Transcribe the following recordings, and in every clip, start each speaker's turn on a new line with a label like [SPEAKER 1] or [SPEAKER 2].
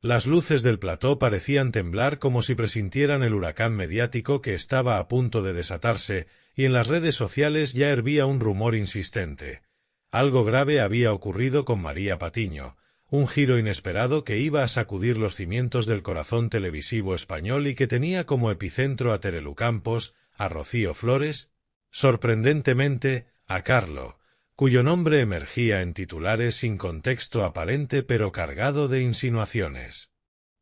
[SPEAKER 1] Las luces del plató parecían temblar como si presintieran el huracán mediático que estaba a punto de desatarse, y en las redes sociales ya hervía un rumor insistente. Algo grave había ocurrido con María Patiño, un giro inesperado que iba a sacudir los cimientos del corazón televisivo español y que tenía como epicentro a Terelu Campos, a Rocío Flores, sorprendentemente, a Carlo, cuyo nombre emergía en titulares sin contexto aparente pero cargado de insinuaciones.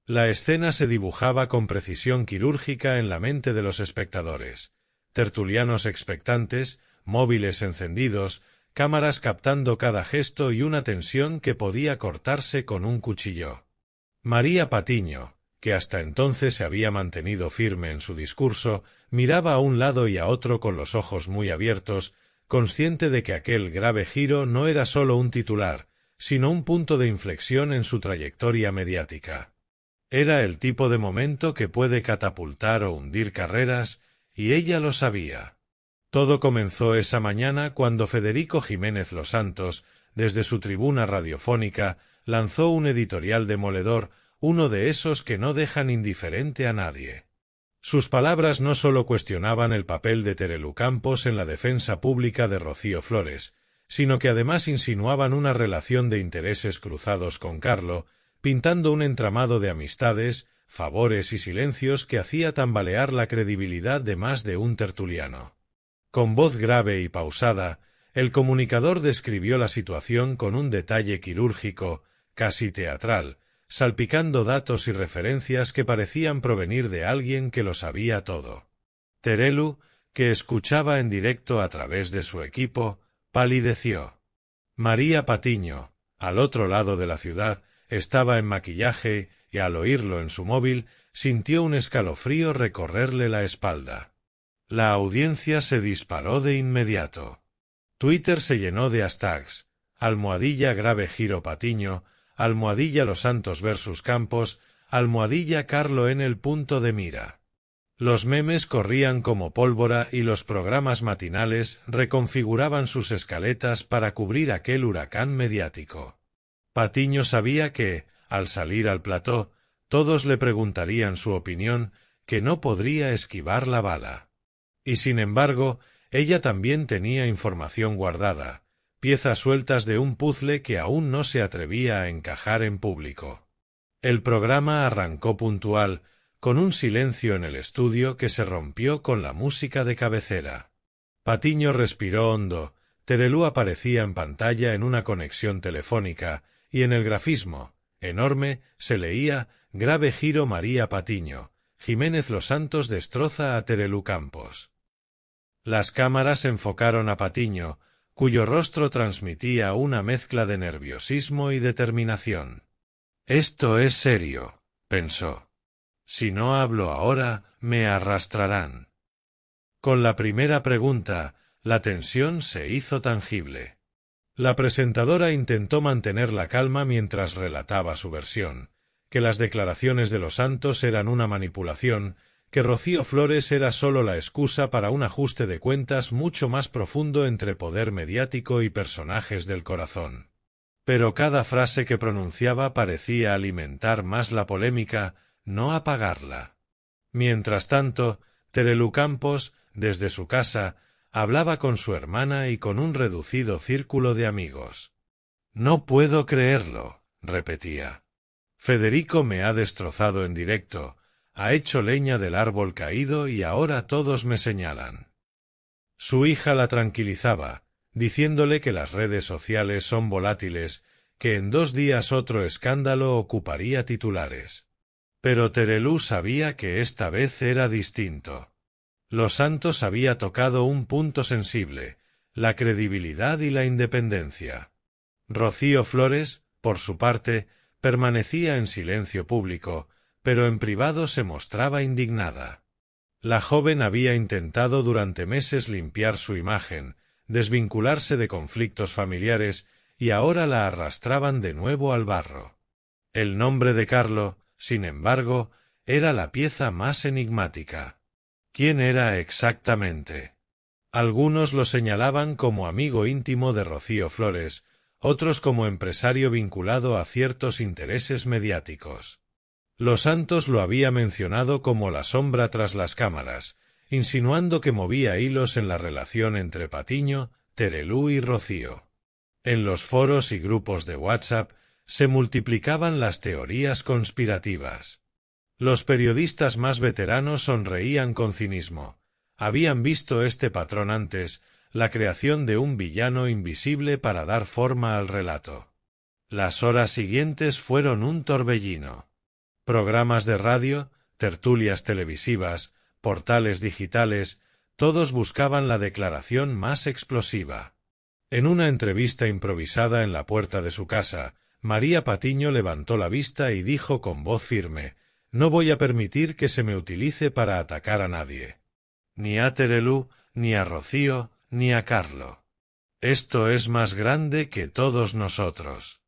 [SPEAKER 1] La escena se dibujaba con precisión quirúrgica en la mente de los espectadores. Tertulianos expectantes, móviles encendidos, cámaras captando cada gesto y una tensión que podía cortarse con un cuchillo. María Patiño, que hasta entonces se había mantenido firme en su discurso, miraba a un lado y a otro con los ojos muy abiertos, consciente de que aquel grave giro no era solo un titular, sino un punto de inflexión en su trayectoria mediática. Era el tipo de momento que puede catapultar o hundir carreras, y ella lo sabía. Todo comenzó esa mañana cuando Federico Jiménez Los Santos, desde su tribuna radiofónica, lanzó un editorial demoledor, uno de esos que no dejan indiferente a nadie. Sus palabras no solo cuestionaban el papel de Terelu Campos en la defensa pública de Rocío Flores, sino que además insinuaban una relación de intereses cruzados con Carlo, pintando un entramado de amistades, favores y silencios que hacía tambalear la credibilidad de más de un tertuliano. Con voz grave y pausada, el comunicador describió la situación con un detalle quirúrgico, casi teatral, salpicando datos y referencias que parecían provenir de alguien que lo sabía todo. Terelu, que escuchaba en directo a través de su equipo, palideció. María Patiño, al otro lado de la ciudad, estaba en maquillaje y al oírlo en su móvil sintió un escalofrío recorrerle la espalda. La audiencia se disparó de inmediato. Twitter se llenó de hashtags: #grave giro Patiño, #Los Santos versus Campos, #Carlo en el punto de mira. Los memes corrían como pólvora y los programas matinales reconfiguraban sus escaletas para cubrir aquel huracán mediático. Patiño sabía que, al salir al plató, todos le preguntarían su opinión, que no podría esquivar la bala. Y sin embargo, ella también tenía información guardada, piezas sueltas de un puzzle que aún no se atrevía a encajar en público. El programa arrancó puntual, con un silencio en el estudio que se rompió con la música de cabecera. Patiño respiró hondo, Terelu aparecía en pantalla en una conexión telefónica, y en el grafismo, enorme, se leía: grave giro María Patiño, Jiménez Los Santos destroza a Terelu Campos. Las cámaras enfocaron a Patiño, cuyo rostro transmitía una mezcla de nerviosismo y determinación. «Esto es serio», pensó. «Si no hablo ahora, me arrastrarán». Con la primera pregunta, la tensión se hizo tangible. La presentadora intentó mantener la calma mientras relataba su versión, que las declaraciones de Los Santos eran una manipulación, que Rocío Flores era solo la excusa para un ajuste de cuentas mucho más profundo entre poder mediático y personajes del corazón. Pero cada frase que pronunciaba parecía alimentar más la polémica, no apagarla. Mientras tanto, Terelu Campos, desde su casa, hablaba con su hermana y con un reducido círculo de amigos. «No puedo creerlo», repetía. «Federico me ha destrozado en directo, ha hecho leña del árbol caído y ahora todos me señalan». Su hija la tranquilizaba, diciéndole que las redes sociales son volátiles, que en 2 días otro escándalo ocuparía titulares. Pero Terelu sabía que esta vez era distinto. Los Santos había tocado un punto sensible, la credibilidad y la independencia. Rocío Flores, por su parte, permanecía en silencio público, pero en privado se mostraba indignada. La joven había intentado durante meses limpiar su imagen, desvincularse de conflictos familiares, y ahora la arrastraban de nuevo al barro. El nombre de Carlo, sin embargo, era la pieza más enigmática. ¿Quién era exactamente? Algunos lo señalaban como amigo íntimo de Rocío Flores, otros como empresario vinculado a ciertos intereses mediáticos. Los Santos lo había mencionado como la sombra tras las cámaras, insinuando que movía hilos en la relación entre Patiño, Terelú y Rocío. En los foros y grupos de WhatsApp se multiplicaban las teorías conspirativas. Los periodistas más veteranos sonreían con cinismo. Habían visto este patrón antes, la creación de un villano invisible para dar forma al relato. Las horas siguientes fueron un torbellino. Programas de radio, tertulias televisivas, portales digitales, todos buscaban la declaración más explosiva. En una entrevista improvisada en la puerta de su casa, María Patiño levantó la vista y dijo con voz firme: «No voy a permitir que se me utilice para atacar a nadie. Ni a Terelú, ni a Rocío, ni a Carlo. Esto es más grande que todos nosotros».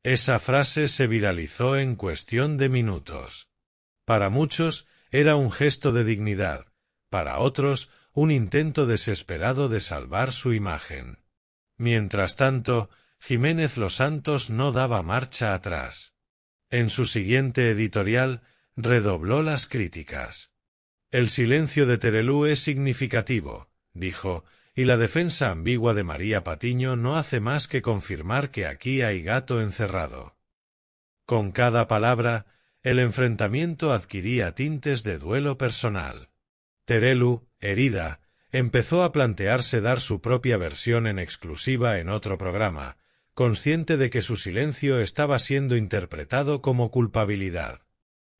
[SPEAKER 1] Esa frase se viralizó en cuestión de minutos. Para muchos era un gesto de dignidad, para otros un intento desesperado de salvar su imagen. Mientras tanto, Jiménez Los Santos no daba marcha atrás. En su siguiente editorial redobló las críticas. «El silencio de Terelú es significativo», dijo, «y la defensa ambigua de María Patiño no hace más que confirmar que aquí hay gato encerrado». Con cada palabra, el enfrentamiento adquiría tintes de duelo personal. Terelú, herida, empezó a plantearse dar su propia versión en exclusiva en otro programa, consciente de que su silencio estaba siendo interpretado como culpabilidad.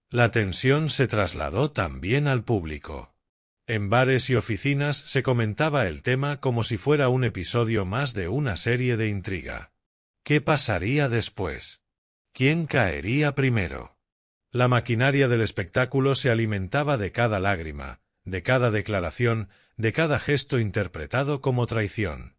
[SPEAKER 1] La tensión se trasladó también al público. En bares y oficinas se comentaba el tema como si fuera un episodio más de una serie de intriga. ¿Qué pasaría después? ¿Quién caería primero? La maquinaria del espectáculo se alimentaba de cada lágrima, de cada declaración, de cada gesto interpretado como traición.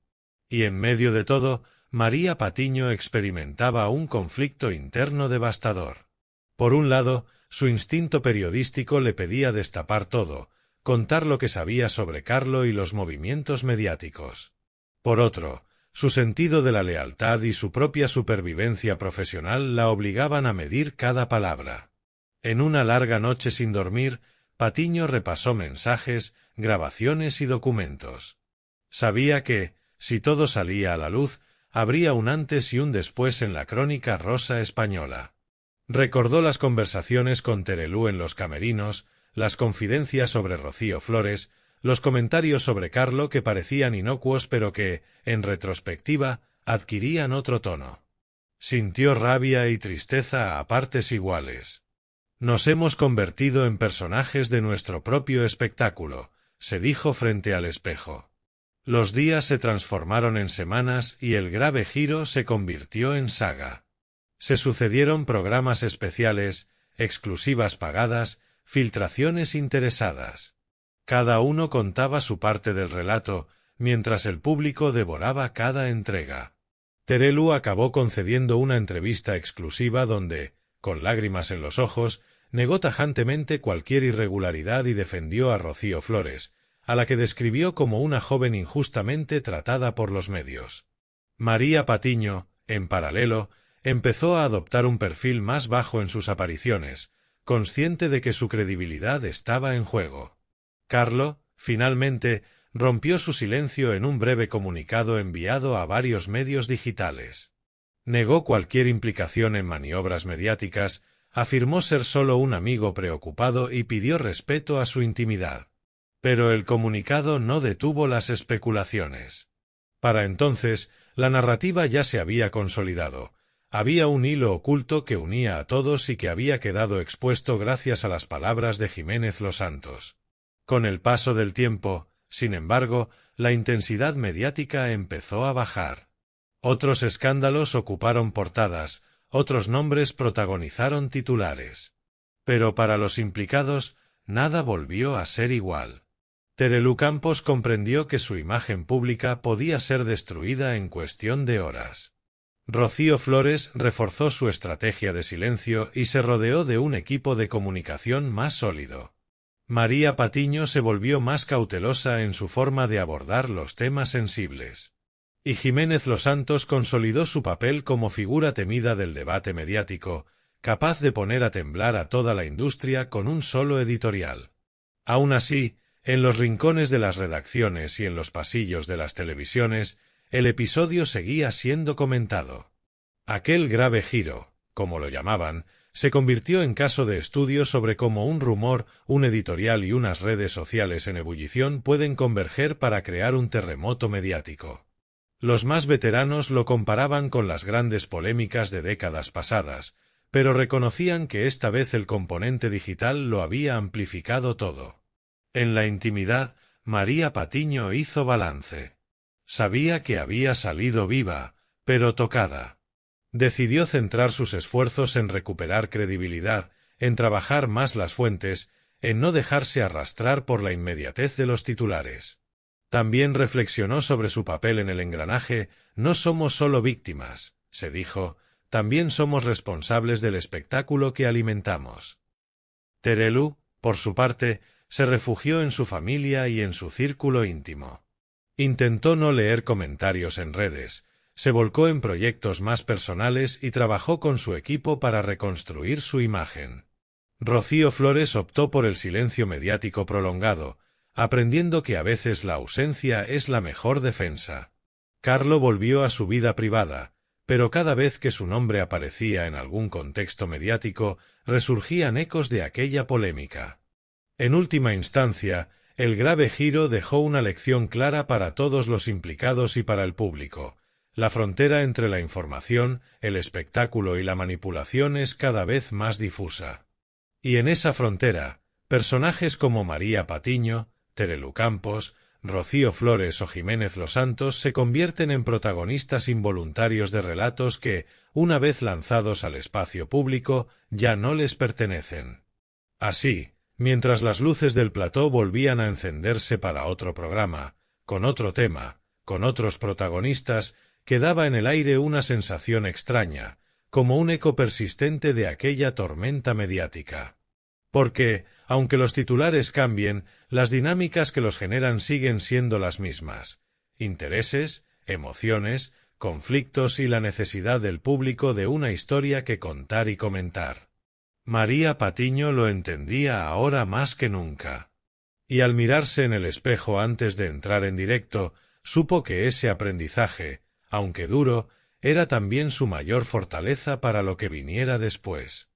[SPEAKER 1] Y en medio de todo, María Patiño experimentaba un conflicto interno devastador. Por un lado, su instinto periodístico le pedía destapar todo, contar lo que sabía sobre Carlo y los movimientos mediáticos. Por otro, su sentido de la lealtad y su propia supervivencia profesional la obligaban a medir cada palabra. En una larga noche sin dormir, Patiño repasó mensajes, grabaciones y documentos. Sabía que, si todo salía a la luz, habría un antes y un después en la crónica rosa española. Recordó las conversaciones con Terelú en los camerinos, las confidencias sobre Rocío Flores, los comentarios sobre Carlo que parecían inocuos pero que, en retrospectiva, adquirían otro tono. Sintió rabia y tristeza a partes iguales. «Nos hemos convertido en personajes de nuestro propio espectáculo», se dijo frente al espejo. Los días se transformaron en semanas y el grave giro se convirtió en saga. Se sucedieron programas especiales, exclusivas pagadas, filtraciones interesadas. Cada uno contaba su parte del relato, mientras el público devoraba cada entrega. Terelú acabó concediendo una entrevista exclusiva donde, con lágrimas en los ojos, negó tajantemente cualquier irregularidad y defendió a Rocío Flores, a la que describió como una joven injustamente tratada por los medios. María Patiño, en paralelo, empezó a adoptar un perfil más bajo en sus apariciones, consciente de que su credibilidad estaba en juego. Carlo, finalmente, rompió su silencio en un breve comunicado enviado a varios medios digitales. Negó cualquier implicación en maniobras mediáticas, afirmó ser solo un amigo preocupado y pidió respeto a su intimidad. Pero el comunicado no detuvo las especulaciones. Para entonces, la narrativa ya se había consolidado. Había un hilo oculto que unía a todos y que había quedado expuesto gracias a las palabras de Jiménez Los Santos. Con el paso del tiempo, sin embargo, la intensidad mediática empezó a bajar. Otros escándalos ocuparon portadas, otros nombres protagonizaron titulares. Pero para los implicados, nada volvió a ser igual. Terelú Campos comprendió que su imagen pública podía ser destruida en cuestión de horas. Rocío Flores reforzó su estrategia de silencio y se rodeó de un equipo de comunicación más sólido. María Patiño se volvió más cautelosa en su forma de abordar los temas sensibles. Y Jiménez Los Santos consolidó su papel como figura temida del debate mediático, capaz de poner a temblar a toda la industria con un solo editorial. Aun así, en los rincones de las redacciones y en los pasillos de las televisiones, el episodio seguía siendo comentado. Aquel grave giro, como lo llamaban, se convirtió en caso de estudio sobre cómo un rumor, un editorial y unas redes sociales en ebullición pueden converger para crear un terremoto mediático. Los más veteranos lo comparaban con las grandes polémicas de décadas pasadas, pero reconocían que esta vez el componente digital lo había amplificado todo. En la intimidad, María Patiño hizo balance. Sabía que había salido viva, pero tocada. Decidió centrar sus esfuerzos en recuperar credibilidad, en trabajar más las fuentes, en no dejarse arrastrar por la inmediatez de los titulares. También reflexionó sobre su papel en el engranaje. No somos solo víctimas, se dijo, también somos responsables del espectáculo que alimentamos. Terelu, por su parte, se refugió en su familia y en su círculo íntimo. Intentó no leer comentarios en redes, se volcó en proyectos más personales y trabajó con su equipo para reconstruir su imagen. Rocío Flores optó por el silencio mediático prolongado, aprendiendo que a veces la ausencia es la mejor defensa. Carlo volvió a su vida privada, pero cada vez que su nombre aparecía en algún contexto mediático, resurgían ecos de aquella polémica. En última instancia, el grave giro dejó una lección clara para todos los implicados y para el público. La frontera entre la información, el espectáculo y la manipulación es cada vez más difusa. Y en esa frontera, personajes como María Patiño, Terelu Campos, Rocío Flores o Jiménez Los Santos se convierten en protagonistas involuntarios de relatos que, una vez lanzados al espacio público, ya no les pertenecen. Así, mientras las luces del plató volvían a encenderse para otro programa, con otro tema, con otros protagonistas, quedaba en el aire una sensación extraña, como un eco persistente de aquella tormenta mediática. Porque, aunque los titulares cambien, las dinámicas que los generan siguen siendo las mismas: intereses, emociones, conflictos y la necesidad del público de una historia que contar y comentar. María Patiño lo entendía ahora más que nunca. Y al mirarse en el espejo antes de entrar en directo, supo que ese aprendizaje, aunque duro, era también su mayor fortaleza para lo que viniera después.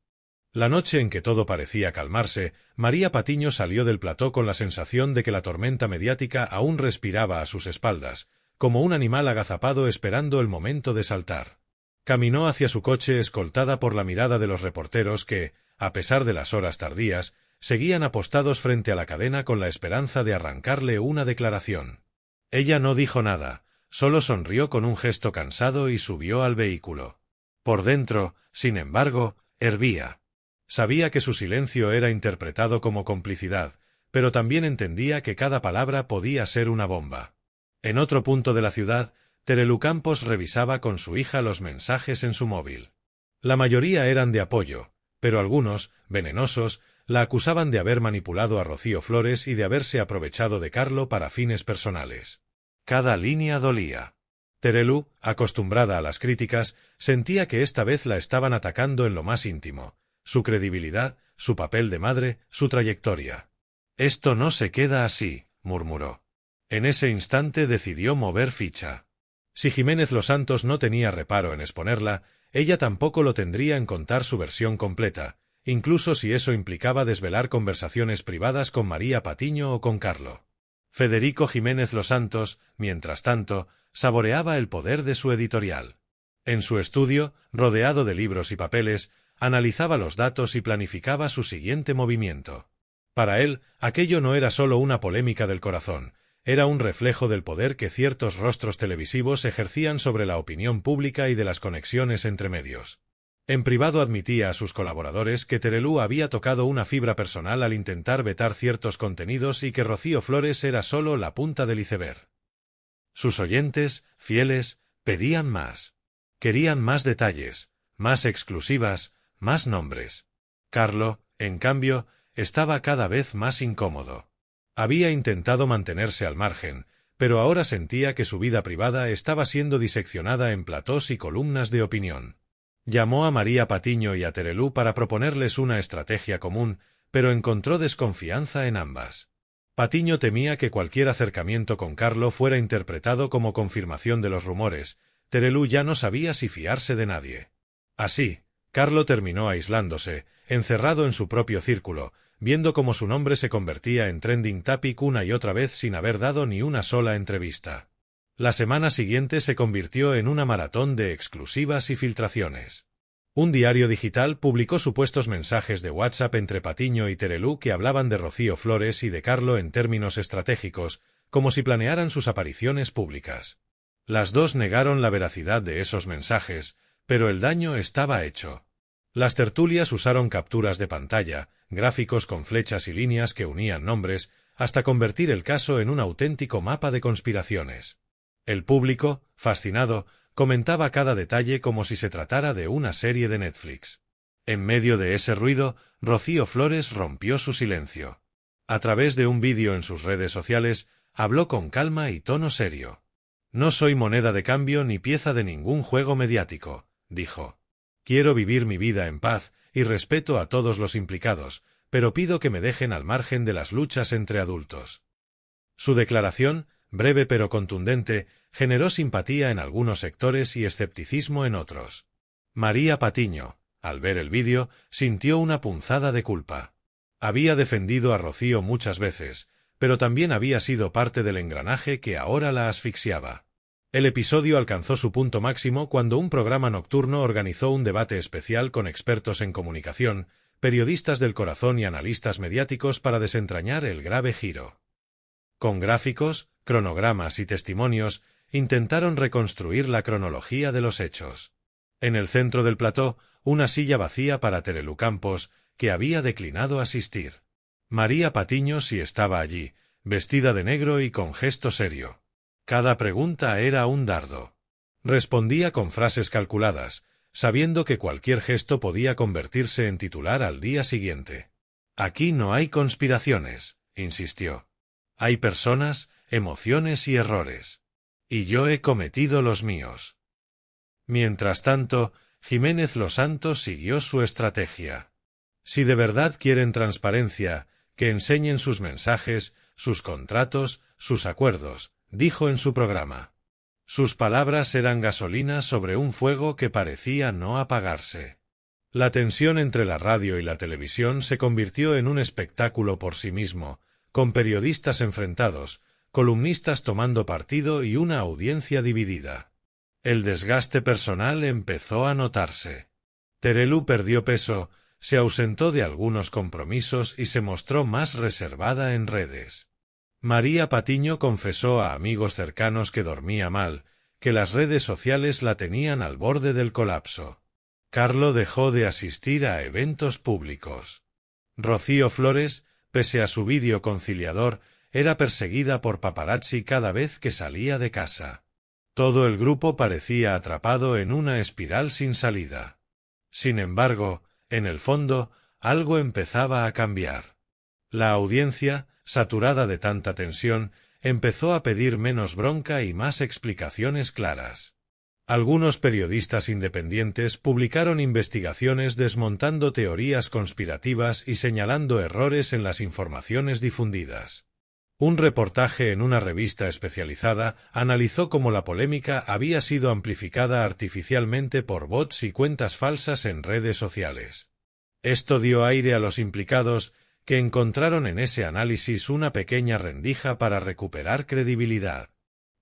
[SPEAKER 1] La noche en que todo parecía calmarse, María Patiño salió del plató con la sensación de que la tormenta mediática aún respiraba a sus espaldas, como un animal agazapado esperando el momento de saltar. Caminó hacia su coche escoltada por la mirada de los reporteros que, a pesar de las horas tardías, seguían apostados frente a la cadena con la esperanza de arrancarle una declaración. Ella no dijo nada, solo sonrió con un gesto cansado y subió al vehículo. Por dentro, sin embargo, hervía. Sabía que su silencio era interpretado como complicidad, pero también entendía que cada palabra podía ser una bomba. En otro punto de la ciudad, Terelu Campos revisaba con su hija los mensajes en su móvil. La mayoría eran de apoyo, pero algunos, venenosos, la acusaban de haber manipulado a Rocío Flores y de haberse aprovechado de Carlo para fines personales. Cada línea dolía. Terelu, acostumbrada a las críticas, sentía que esta vez la estaban atacando en lo más íntimo: su credibilidad, su papel de madre, su trayectoria. «Esto no se queda así», murmuró. En ese instante decidió mover ficha. Si Jiménez Los Santos no tenía reparo en exponerla, ella tampoco lo tendría en contar su versión completa, incluso si eso implicaba desvelar conversaciones privadas con María Patiño o con Carlo. Federico Jiménez Los Santos, mientras tanto, saboreaba el poder de su editorial. En su estudio, rodeado de libros y papeles, analizaba los datos y planificaba su siguiente movimiento. Para él, aquello no era solo una polémica del corazón, era un reflejo del poder que ciertos rostros televisivos ejercían sobre la opinión pública y de las conexiones entre medios. En privado admitía a sus colaboradores que Terelu había tocado una fibra personal al intentar vetar ciertos contenidos y que Rocío Flores era solo la punta del iceberg. Sus oyentes, fieles, pedían más. Querían más detalles, más exclusivas, más nombres. Carlo, en cambio, estaba cada vez más incómodo. Había intentado mantenerse al margen, pero ahora sentía que su vida privada estaba siendo diseccionada en platós y columnas de opinión. Llamó a María Patiño y a Terelú para proponerles una estrategia común, pero encontró desconfianza en ambas. Patiño temía que cualquier acercamiento con Carlo fuera interpretado como confirmación de los rumores. Terelú ya no sabía si fiarse de nadie. Así, Carlo terminó aislándose, encerrado en su propio círculo, viendo cómo su nombre se convertía en trending topic una y otra vez sin haber dado ni una sola entrevista. La semana siguiente se convirtió en una maratón de exclusivas y filtraciones. Un diario digital publicó supuestos mensajes de WhatsApp entre Patiño y Terelú que hablaban de Rocío Flores y de Carlo en términos estratégicos, como si planearan sus apariciones públicas. Las dos negaron la veracidad de esos mensajes, pero el daño estaba hecho. Las tertulias usaron capturas de pantalla, gráficos con flechas y líneas que unían nombres, hasta convertir el caso en un auténtico mapa de conspiraciones. El público, fascinado, comentaba cada detalle como si se tratara de una serie de Netflix. En medio de ese ruido, Rocío Flores rompió su silencio. A través de un vídeo en sus redes sociales, habló con calma y tono serio. «No soy moneda de cambio ni pieza de ningún juego mediático», dijo. «Quiero vivir mi vida en paz y respeto a todos los implicados, pero pido que me dejen al margen de las luchas entre adultos». Su declaración, breve pero contundente, generó simpatía en algunos sectores y escepticismo en otros. María Patiño, al ver el vídeo, sintió una punzada de culpa. Había defendido a Rocío muchas veces, pero también había sido parte del engranaje que ahora la asfixiaba. El episodio alcanzó su punto máximo cuando un programa nocturno organizó un debate especial con expertos en comunicación, periodistas del corazón y analistas mediáticos para desentrañar el grave giro. Con gráficos, cronogramas y testimonios, intentaron reconstruir la cronología de los hechos. En el centro del plató, una silla vacía para Terelú Campos, que había declinado asistir. María Patiño sí estaba allí, vestida de negro y con gesto serio. Cada pregunta era un dardo. Respondía con frases calculadas, sabiendo que cualquier gesto podía convertirse en titular al día siguiente. «Aquí no hay conspiraciones», insistió. «Hay personas, emociones y errores. Y yo he cometido los míos». Mientras tanto, Jiménez Losanto siguió su estrategia. «Si de verdad quieren transparencia, que enseñen sus mensajes, sus contratos, sus acuerdos», dijo en su programa. Sus palabras eran gasolina sobre un fuego que parecía no apagarse. La tensión entre la radio y la televisión se convirtió en un espectáculo por sí mismo, con periodistas enfrentados, columnistas tomando partido y una audiencia dividida. El desgaste personal empezó a notarse. Terelú perdió peso, se ausentó de algunos compromisos y se mostró más reservada en redes. María Patiño confesó a amigos cercanos que dormía mal, que las redes sociales la tenían al borde del colapso. Carlo dejó de asistir a eventos públicos. Rocío Flores, pese a su vídeo conciliador, era perseguida por paparazzi cada vez que salía de casa. Todo el grupo parecía atrapado en una espiral sin salida. Sin embargo, en el fondo, algo empezaba a cambiar. La audiencia, saturada de tanta tensión, empezó a pedir menos bronca y más explicaciones claras. Algunos periodistas independientes publicaron investigaciones desmontando teorías conspirativas y señalando errores en las informaciones difundidas. Un reportaje en una revista especializada analizó cómo la polémica había sido amplificada artificialmente por bots y cuentas falsas en redes sociales. Esto dio aire a los implicados, que encontraron en ese análisis una pequeña rendija para recuperar credibilidad.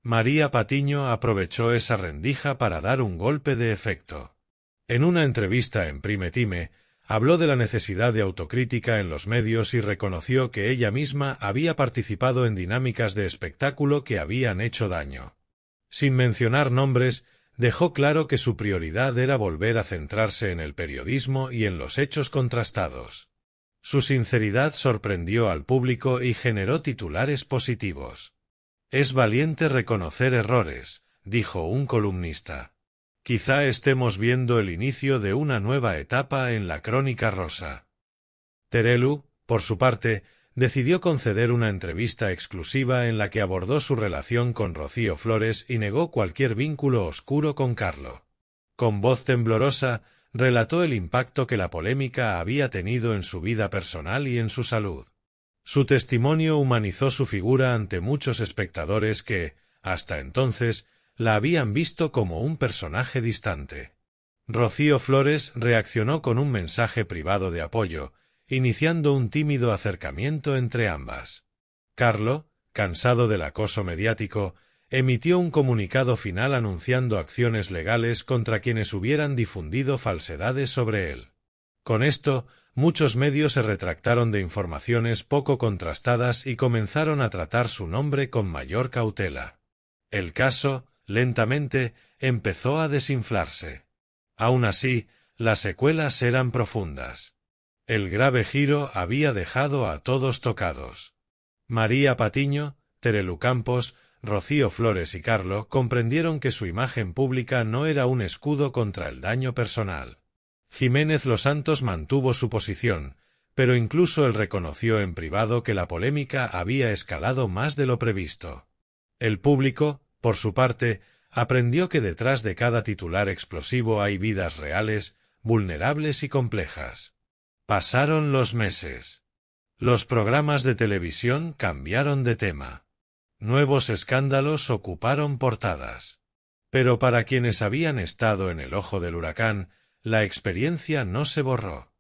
[SPEAKER 1] María Patiño aprovechó esa rendija para dar un golpe de efecto. En una entrevista en Prime Time, habló de la necesidad de autocrítica en los medios y reconoció que ella misma había participado en dinámicas de espectáculo que habían hecho daño. Sin mencionar nombres, dejó claro que su prioridad era volver a centrarse en el periodismo y en los hechos contrastados. Su sinceridad sorprendió al público y generó titulares positivos. «Es valiente reconocer errores», dijo un columnista. «Quizá estemos viendo el inicio de una nueva etapa en la Crónica Rosa». Terelú, por su parte, decidió conceder una entrevista exclusiva en la que abordó su relación con Rocío Flores y negó cualquier vínculo oscuro con Carlo. Con voz temblorosa, relató el impacto que la polémica había tenido en su vida personal y en su salud. Su testimonio humanizó su figura ante muchos espectadores que, hasta entonces, la habían visto como un personaje distante. Rocío Flores reaccionó con un mensaje privado de apoyo, iniciando un tímido acercamiento entre ambas. Carlo, cansado del acoso mediático, emitió un comunicado final anunciando acciones legales contra quienes hubieran difundido falsedades sobre él. Con esto, muchos medios se retractaron de informaciones poco contrastadas y comenzaron a tratar su nombre con mayor cautela. El caso, lentamente, empezó a desinflarse. Aun así, las secuelas eran profundas. El grave giro había dejado a todos tocados. María Patiño, Terelu Campos, Rocío Flores y Carlo comprendieron que su imagen pública no era un escudo contra el daño personal. Jiménez Losantos mantuvo su posición, pero incluso él reconoció en privado que la polémica había escalado más de lo previsto. El público, por su parte, aprendió que detrás de cada titular explosivo hay vidas reales, vulnerables y complejas. Pasaron los meses. Los programas de televisión cambiaron de tema. Nuevos escándalos ocuparon portadas. Pero para quienes habían estado en el ojo del huracán, la experiencia no se borró.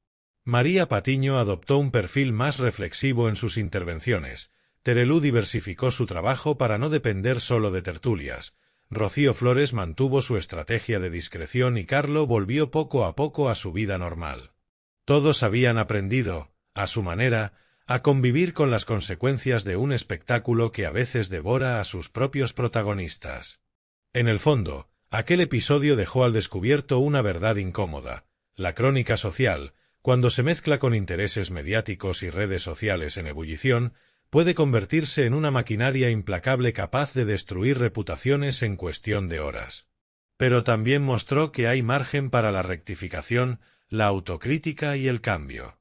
[SPEAKER 1] María Patiño adoptó un perfil más reflexivo en sus intervenciones. Terelu diversificó su trabajo para no depender solo de tertulias. Rocío Flores mantuvo su estrategia de discreción y Carlo volvió poco a poco a su vida normal. Todos habían aprendido, a su manera, a convivir con las consecuencias de un espectáculo que a veces devora a sus propios protagonistas. En el fondo, aquel episodio dejó al descubierto una verdad incómoda. La crónica social, cuando se mezcla con intereses mediáticos y redes sociales en ebullición, puede convertirse en una maquinaria implacable capaz de destruir reputaciones en cuestión de horas. Pero también mostró que hay margen para la rectificación, la autocrítica y el cambio.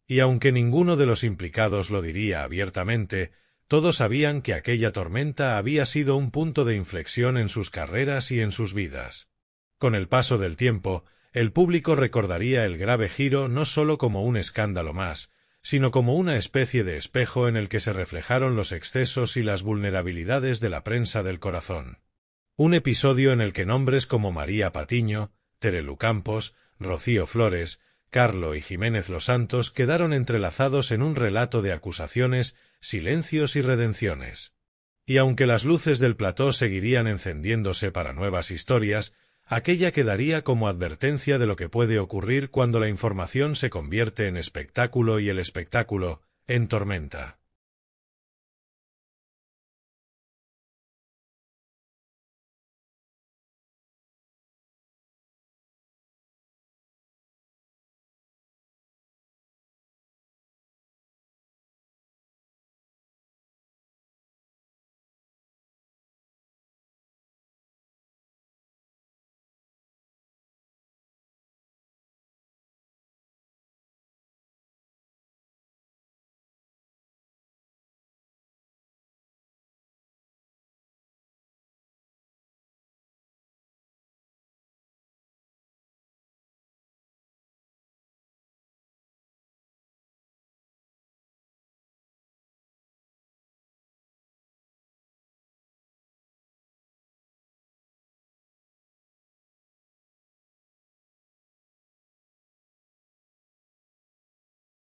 [SPEAKER 1] Y aunque ninguno de los implicados lo diría abiertamente, todos sabían que aquella tormenta había sido un punto de inflexión en sus carreras y en sus vidas. Con el paso del tiempo, el público recordaría el grave giro no solo como un escándalo más, sino como una especie de espejo en el que se reflejaron los excesos y las vulnerabilidades de la prensa del corazón. Un episodio en el que nombres como María Patiño, Terelu Campos, Rocío Flores, Carlo y Jiménez Losantos quedaron entrelazados en un relato de acusaciones, silencios y redenciones. Y aunque las luces del plató seguirían encendiéndose para nuevas historias, aquella quedaría como advertencia de lo que puede ocurrir cuando la información se convierte en espectáculo y el espectáculo en tormenta.